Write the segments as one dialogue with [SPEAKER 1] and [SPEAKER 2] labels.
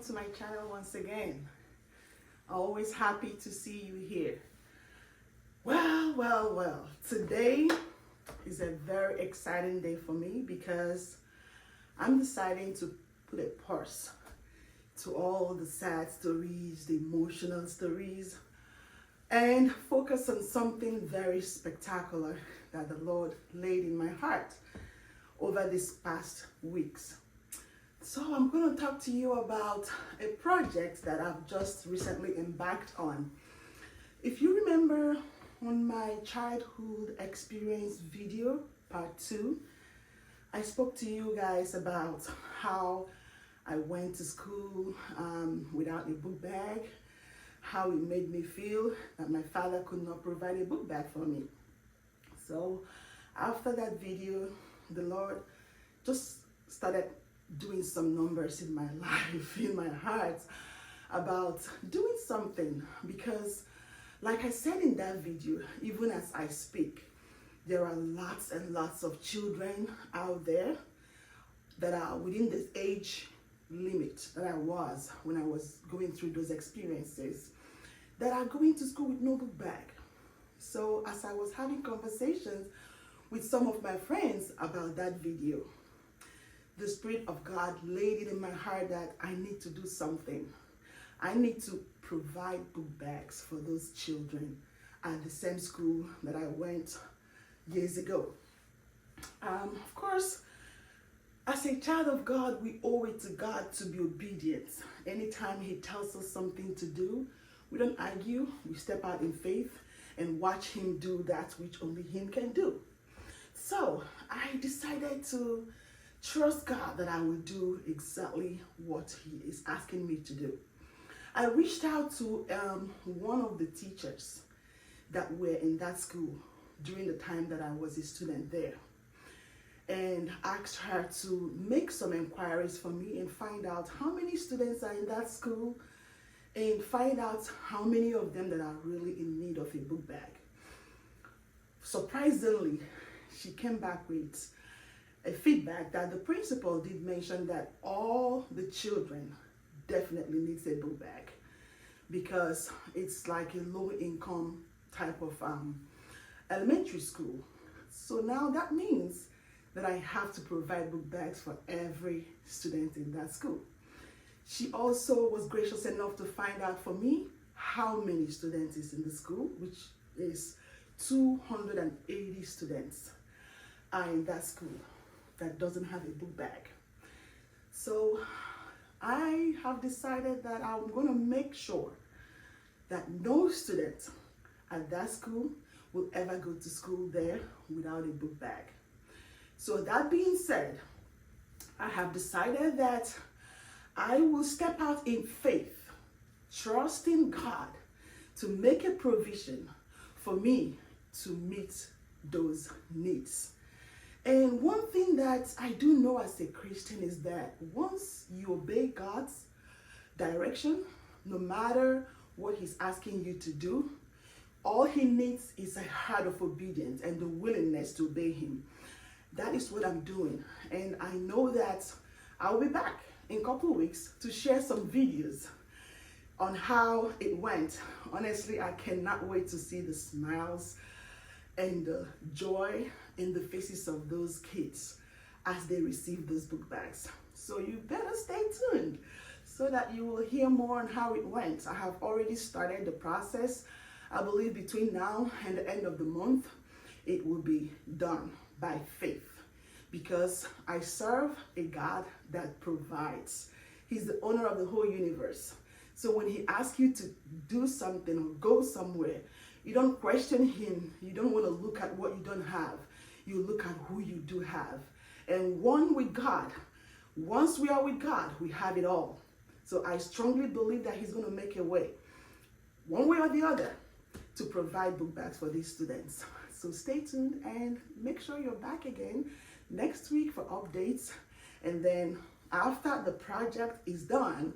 [SPEAKER 1] to my channel once again. Always happy to see you here. Well, today is a very exciting day for me because I'm deciding to put a pause to all the sad stories, the emotional stories, and focus on something very spectacular that the Lord laid in my heart over these past weeks. So I'm going to talk to you about a project that I've just recently embarked on. If you remember on my childhood experience video, part 2, I spoke to you guys about how I went to school without a book bag, how it made me feel that my father could not provide a book bag for me. So after that video, the Lord just started doing some numbers in my life, in my heart, about doing something. Because like I said in that video, even as I speak, there are lots and lots of children out there that are within this age limit that I was when I was going through those experiences, that are going to school with no book bag. So as I was having conversations with some of my friends about that video, the Spirit of God laid it in my heart that I need to do something. I need to provide book bags for those children at the same school that I went years ago. Of course, as a child of God, we owe it to God to be obedient. Anytime He tells us something to do, we don't argue. We step out in faith and watch Him do that which only Him can do. So I decided to trust God that I will do exactly what He is asking me to do. I reached out to one of the teachers that were in that school during the time that I was a student there, and asked her to make some inquiries for me and find out how many students are in that school and find out how many of them that are really in need of a book bag. Surprisingly, she came back with a feedback that the principal did mention that all the children definitely needs a book bag because it's like a low income type of elementary school. So now that means that I have to provide book bags for every student in that school. She also was gracious enough to find out for me how many students is in the school, which is 280 students are in that school that doesn't have a book bag. So I have decided that I'm going to make sure that no student at that school will ever go to school there without a book bag. So that being said, I have decided that I will step out in faith, trusting God to make a provision for me to meet those needs. And one thing that I do know as a Christian is that once you obey God's direction, no matter what He's asking you to do, all He needs is a heart of obedience and the willingness to obey Him. That is what I'm doing. And I know that I'll be back in a couple of weeks to share some videos on how it went. Honestly, I cannot wait to see the smiles and the joy in the faces of those kids as they receive those book bags. So you better stay tuned so that you will hear more on how it went. I have already started the process. I believe between now and the end of the month, it will be done by faith because I serve a God that provides. He's the owner of the whole universe. So when He asks you to do something or go somewhere, you don't question Him. You don't want to look at what you don't have. You look at who you do have. And one with God, once we are with God, we have it all. So I strongly believe that He's going to make a way, one way or the other, to provide book bags for these students. So stay tuned and make sure you're back again next week for updates. And then after the project is done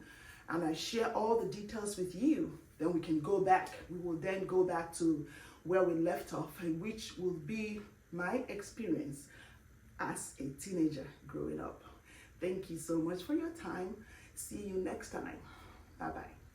[SPEAKER 1] and I share all the details with you, then we can go back. We will then go back to where we left off, which will be my experience as a teenager growing up. Thank you so much for your time. See you next time. Bye bye.